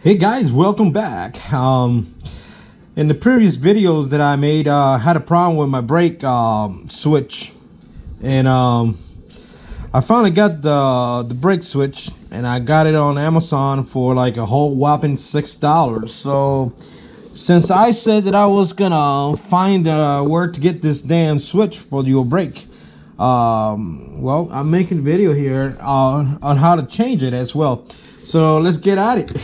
Hey guys, welcome back. In the previous videos that I made, I had a problem with my brake switch, and I finally got the brake switch, and I got it on Amazon for like a whole whopping $6. So since I said that I was gonna find where to get this damn switch for your brake, well, I'm making a video here on how to change it as well. So let's get at it.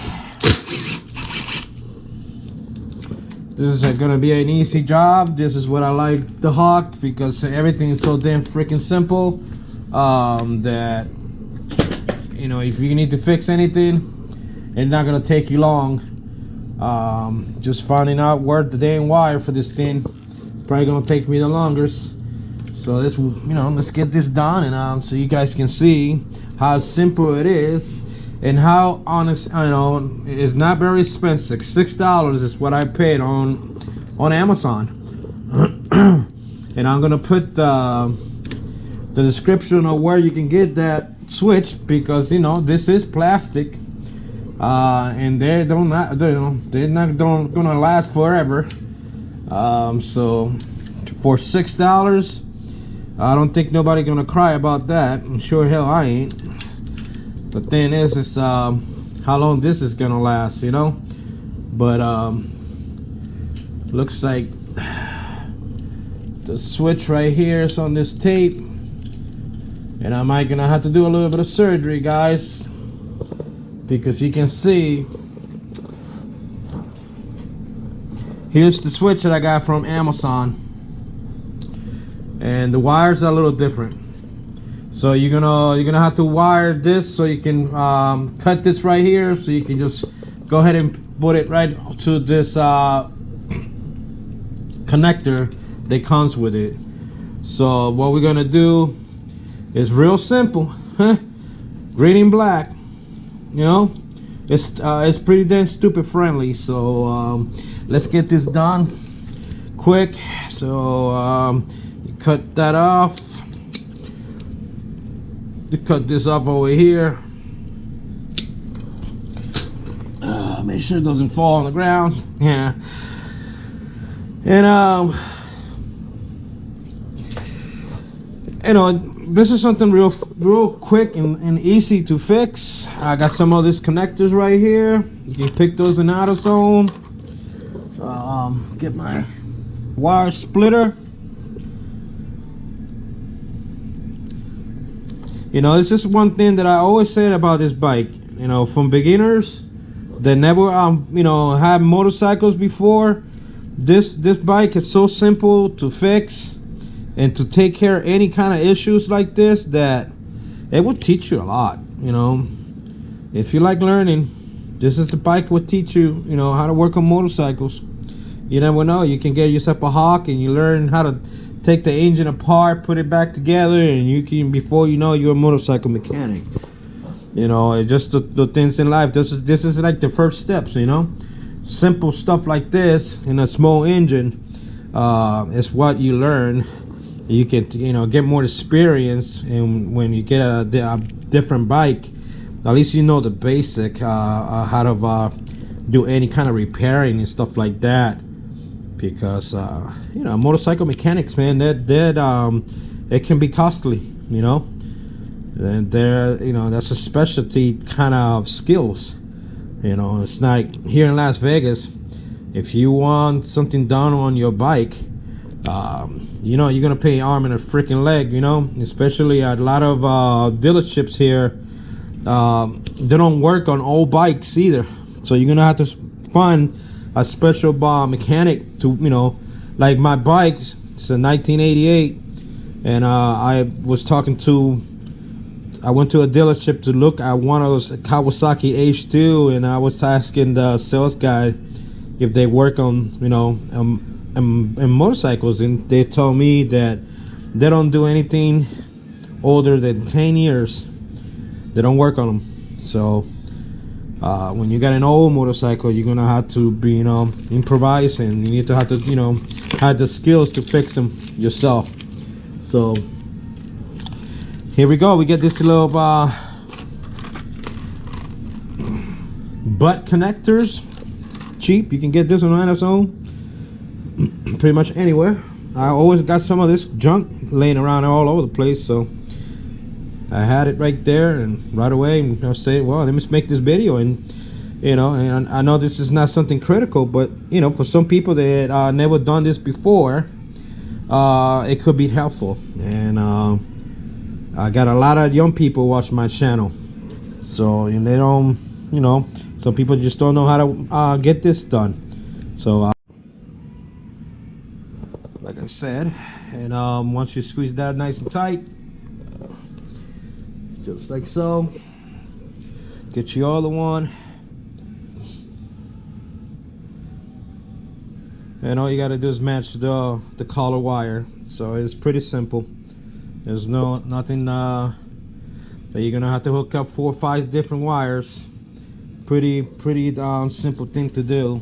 This is gonna be an easy job. This is what I like the Hawk, because everything is so damn freaking simple that, you know, if you need to fix anything, it's not gonna take you long. Just finding out where the damn wire for this thing probably gonna take me the longest. So this, you know, let's get this done, and so you guys can see how simple it is. And how honest, I know it's not very expensive. $6 is what I paid on Amazon. And I'm gonna put the description of where you can get that switch, because you know this is plastic, and they're not gonna last forever. So for $6, I don't think nobody gonna cry about that. I'm sure hell I ain't. The thing is how long this is gonna last, you know. But looks like the switch right here is on this tape, and I might gonna have to do a little bit of surgery, guys, because you can see here's the switch that I got from Amazon, and the wires are a little different. So you're gonna have to wire this so you can cut this right here, so you can just go ahead and put it right to this connector that comes with it. So what we're gonna do is real simple, green and black. You know, it's pretty damn stupid friendly. So let's get this done quick. So you cut that off. You cut this up over here. Make sure it doesn't fall on the ground. Yeah. And you know, this is something real quick and easy to fix. I got some of these connectors right here. You can pick those in AutoZone. Get my wire splitter. You know, it's just one thing that I always said about this bike. You know, from beginners that never you know, had motorcycles before, this bike is so simple to fix and to take care of any kind of issues like this, that it will teach you a lot. You know, if you like learning, this is the bike will teach you, you know, how to work on motorcycles. You never know, you can get yourself a Hawk and you learn how to take the engine apart, put it back together, and you can, before you know, you're a motorcycle mechanic. You know, it's just the things in life. This is like the first steps. You know, simple stuff like this in a small engine is what you learn. You can, you know, get more experience, and when you get a different bike, at least you know the basic how to do any kind of repairing and stuff like that. Because you know, motorcycle mechanics, man, that it can be costly, you know, and they're, you know, that's a specialty kind of skills. You know, it's like here in Las Vegas, if you want something done on your bike, you know, you're gonna pay arm and a freaking leg, you know. Especially at a lot of dealerships here, they don't work on old bikes either, so you're gonna have to find a special mechanic to, you know, like my bike. It's a 1988, and I went to a dealership to look at one of those Kawasaki H2, and I was asking the sales guy if they work on, you know, and motorcycles, and they told me that they don't do anything older than 10 years. They don't work on them. So when you got an old motorcycle, you're gonna have to be, you know, improvise, and you need to have to, you know, have the skills to fix them yourself. So here we go. We get this little butt connectors. Cheap, you can get this on Amazon pretty much anywhere. I always got some of this junk laying around all over the place, so I had it right there, and right away I say, well, let me just make this video. And you know, and I know this is not something critical, but you know, for some people that never done this before, it could be helpful. And I got a lot of young people watch my channel, so and they don't, you know, some people just don't know how to get this done. So like I said, and once you squeeze that nice and tight, just like so, get your other one, and all you got to do is match the collar wire. So it's pretty simple. There's nothing that you're gonna have to hook up 4 or 5 different wires. Pretty simple thing to do.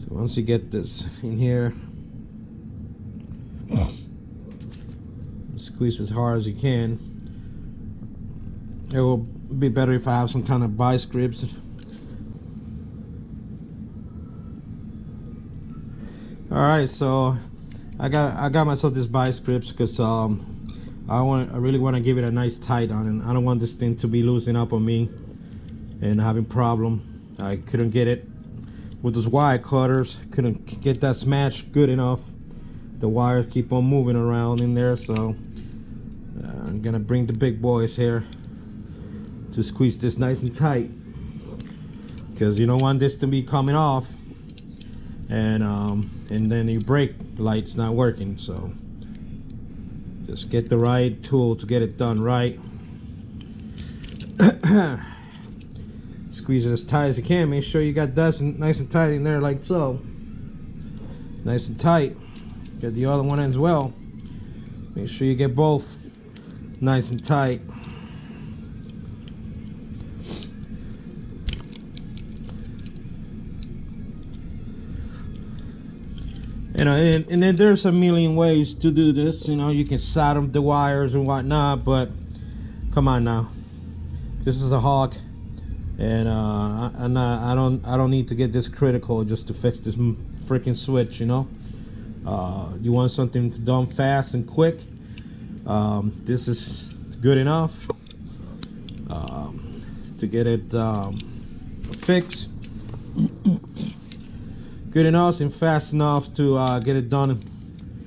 So once you get this in here, squeeze as hard as you can. It will be better if I have some kind of vice grips. Alright, so I got myself this vice grips because I really want to give it a nice tight on, and I don't want this thing to be losing up on me and having problem. I couldn't get it with those wire cutters, couldn't get that smash good enough. The wires keep on moving around in there, so I'm gonna bring the big boys here to squeeze this nice and tight, because you don't want this to be coming off and then your brake light's not working. So just get the right tool to get it done right. Squeeze it as tight as you can. Make sure you got that nice and tight in there, like so. Nice and tight. Get the other one as well. Make sure you get both nice and tight. You know, and then there's a million ways to do this. You know, you can solder the wires and whatnot, but come on now, this is a Hawk, and I don't need to get this critical just to fix this freaking switch. You know, you want something done fast and quick. This is good enough to get it fixed. Good enough and fast enough to get it done.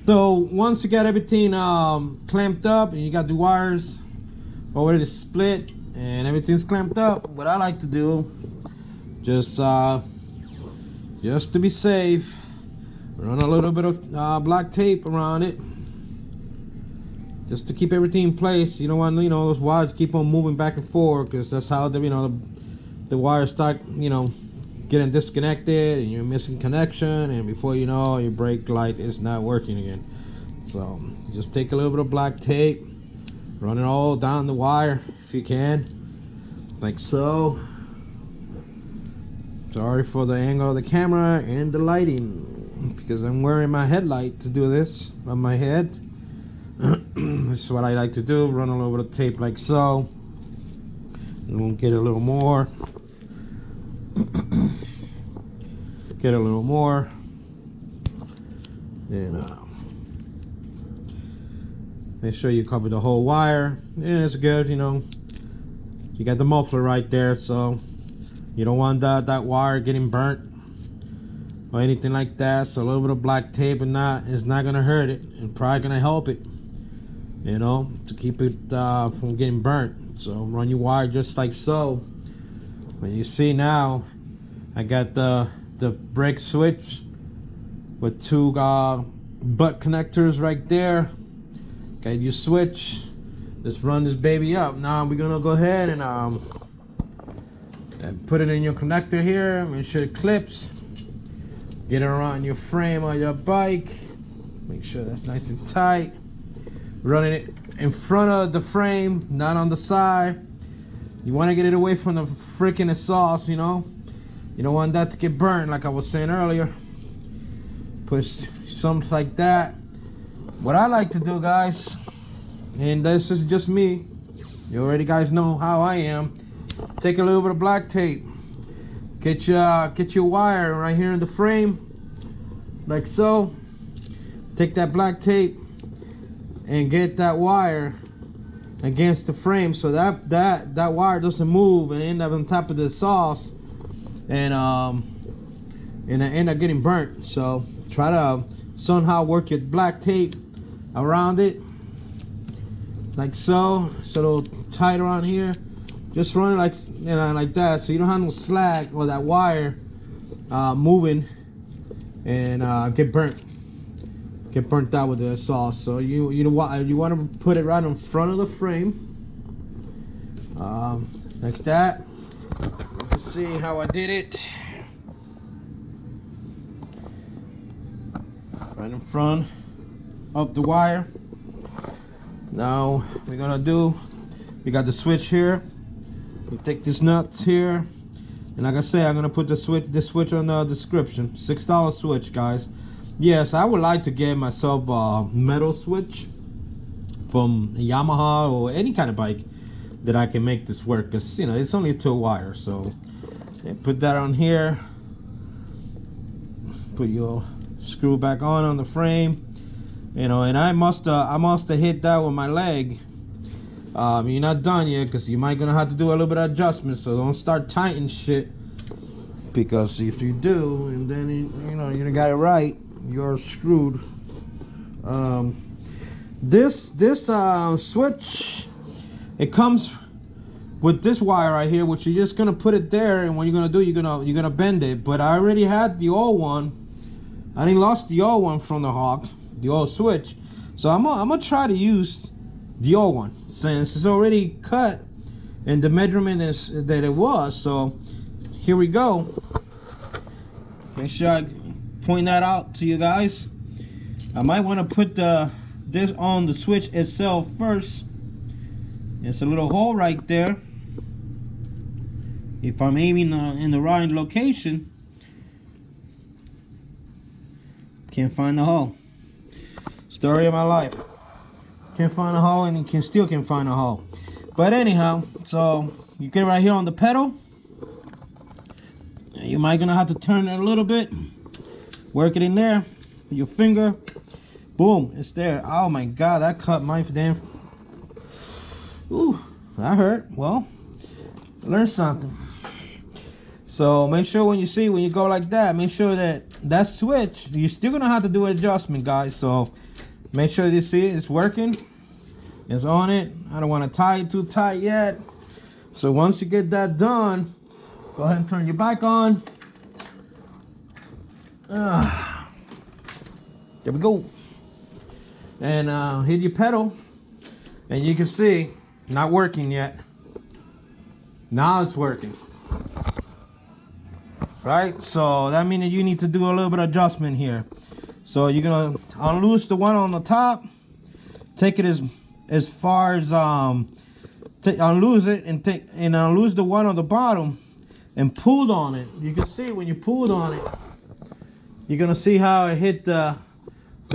So once you got everything clamped up and you got the wires already split and everything's clamped up, what I like to do, just to be safe, run a little bit of black tape around it, just to keep everything in place. You don't want, you know, those wires keep on moving back and forth, because that's how the, you know, the wires start, you know, getting disconnected and you're missing connection, and before you know, your brake light is not working again. So just take a little bit of black tape, run it all down the wire if you can, like so. Sorry for the angle of the camera and the lighting, because I'm wearing my headlight to do this on my head. This is what I like to do, run a little bit of tape like so, and we'll get a little more. Get a little more, and make sure you cover the whole wire. And it's good, you know, you got the muffler right there, so you don't want that wire getting burnt or anything like that. So a little bit of black tape is not gonna hurt it, and probably gonna help it, you know, to keep it from getting burnt. So run your wire just like so. But you see now, I got the brake switch with 2 butt connectors right there. Got your switch. Let's run this baby up. Now we're gonna go ahead and put it in your connector here. Make sure it clips. Get it around your frame on your bike. Make sure that's nice and tight. Running it in front of the frame, not on the side. You want to get it away from the freaking exhaust, you know. You don't want that to get burned, like I was saying earlier. Push something like that. What I like to do, guys, and this is just me. You already guys know how I am. Take a little bit of black tape. Get your wire right here in the frame, like so. Take that black tape and get that wire against the frame so that wire doesn't move and end up on top of the sauce and end up getting burnt. So try to somehow work your black tape around it, like so. It's a little tight around here. Just run it like, you know, like that, so you don't have no slack or that wire moving and get burnt out with the sauce. So you want to put it right in front of the frame, like that. You can see how I did it. Right in front of the wire. Now we got the switch here. You take these nuts here, and like I say, I'm gonna put the switch on the description. $6 switch, guys. Yes, I would like to get myself a metal switch from Yamaha or any kind of bike that I can make this work, because you know it's only a 2-wire. So yeah, put that on here, put your screw back on the frame, you know. And I must have hit that with my leg. You're not done yet, because you might gonna have to do a little bit of adjustment. So don't start tightening shit, because if you do and then you know you got it right, you're screwed. This switch, it comes with this wire right here, which you're just gonna put it there, and what you're gonna do, you're gonna bend it. But I already had the old one. I didn't lost the old one from the Hawk, the old switch. So I'm gonna try to use the old one, since it's already cut and the measurement is that it was. So here we go. Make sure I point that out to you guys. I might want to put this on the switch itself first. It's a little hole right there. If I'm aiming in the right location, can't find the hole. Story of my life. Can't find a hole, and you still can find a hole. But anyhow, so you get right here on the pedal. You might gonna have to turn it a little bit. Work it in there with your finger. Boom, it's there. Oh my god, that cut my damn. Ooh, that hurt. Well, learn something. So make sure when you go like that, make sure that switch, you're still gonna have to do an adjustment, guys. So make sure you see it's working. It's on it. I don't want to tie it too tight yet. So once you get that done, go ahead and turn your bike on. There we go. And hit your pedal, and you can see not working yet. Now it's working. Right? So that means that you need to do a little bit of adjustment here. So you're gonna unloose the one on the top, take it as far as unloose it, and unloose the one on the bottom and pulled on it. You can see when you pulled on it, you're gonna see how it hit the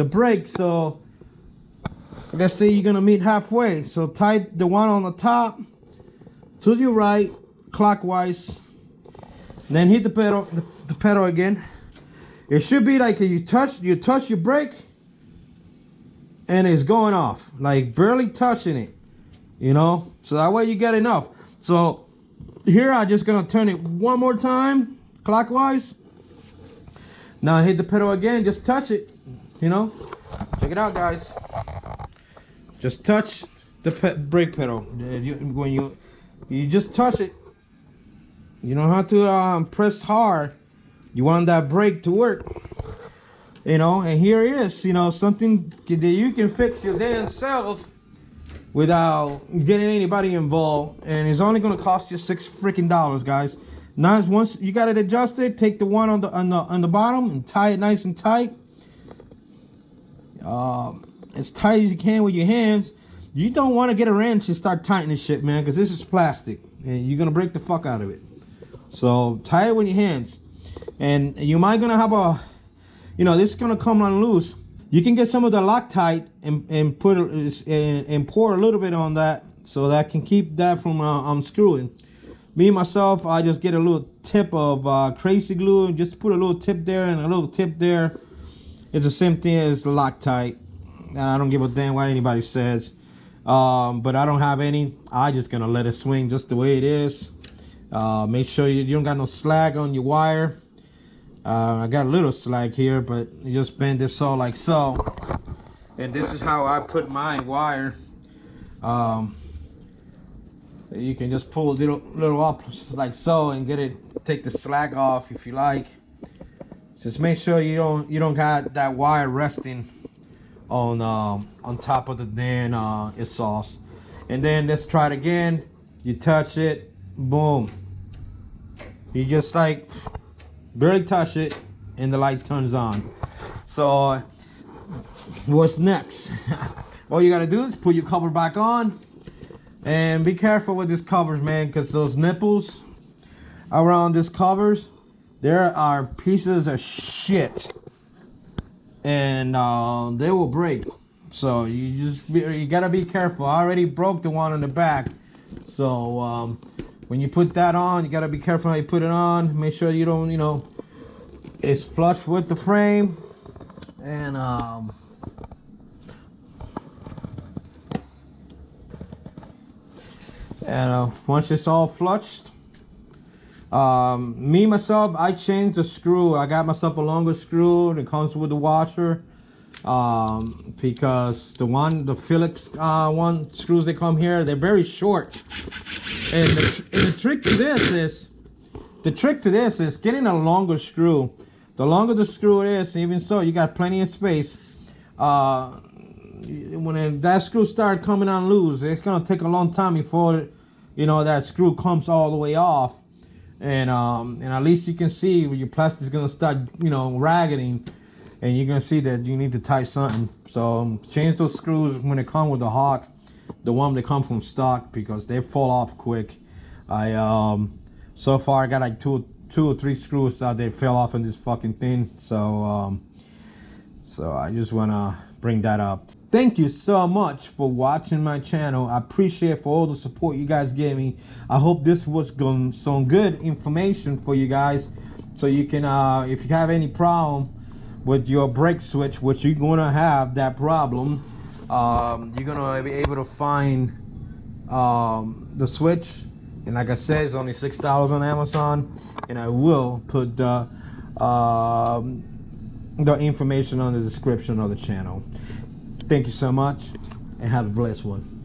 brake. So let's say you're gonna meet halfway. So tight the one on the top to your right, clockwise, then hit the pedal again. It should be like you touch your brake and it's going off, like barely touching it, you know. So that way you get enough. So here I'm just gonna turn it one more time clockwise. Now hit the pedal again, just touch it, you know. Check it out, guys. Just touch the brake pedal. When you just touch it, you don't have to press hard. You want that brake to work, you know. And here it is, you know, something that you can fix your damn self without getting anybody involved, and it's only going to cost you $6 freaking, guys. Now once you got it adjusted, take the one on the bottom and tie it nice and tight, as tight as you can with your hands. You don't want to get a wrench and start tightening shit, man, because this is plastic and you're gonna break the fuck out of it. So tie it with your hands, and you might gonna have a, you know, this is gonna come on loose. You can get some of the Loctite and put and pour a little bit on that, so that can keep that from unscrewing. Me myself, I just get a little tip of crazy glue and just put a little tip there and a little tip there. It's the same thing as Loctite, and I don't give a damn what anybody says. But I don't have any. I just gonna let it swing just the way it is. Make sure you don't got no slag on your wire. I got a little slag here, but you just bend this all like so. And this is how I put my wire. You can just pull a little up like so and get it, take the slag off if you like. Just make sure you don't got that wire resting on top of the damn exhaust. And then let's try it again. You touch it, boom. You just like barely touch it and the light turns on. So what's next? All you gotta do is put your cover back on, and be careful with these covers, man, because those nipples around these covers, there are pieces of shit, and they will break. So you gotta be careful. I already broke the one on the back, so when you put that on, you gotta be careful how you put it on. Make sure you don't, it's flush with the frame. And once it's all flushed, me myself, I changed the screw. I got myself a longer screw that comes with the washer, because the Phillips one screws that come here, they're very short. And the trick to this is getting a longer screw. The longer the screw it is, even so, you got plenty of space. When that screw starts coming on loose, it's gonna take a long time before that screw comes all the way off. And at least you can see where your plastic is gonna start ragging, and you're gonna see that you need to tighten something. So change those screws when they come with the Hawk, the one that come from stock, because they fall off quick. So far I got like two or three screws that they fell off in this fucking thing. So I just wanna bring that up. Thank you so much for watching my channel. I appreciate for all the support you guys gave me. I hope this was some good information for you guys, so you can if you have any problem with your brake switch, which you're gonna have that problem, you're gonna be able to find the switch. And like I said, it's only $6 on Amazon, and I will put the information on the description of the channel. Thank you so much, and have a blessed one.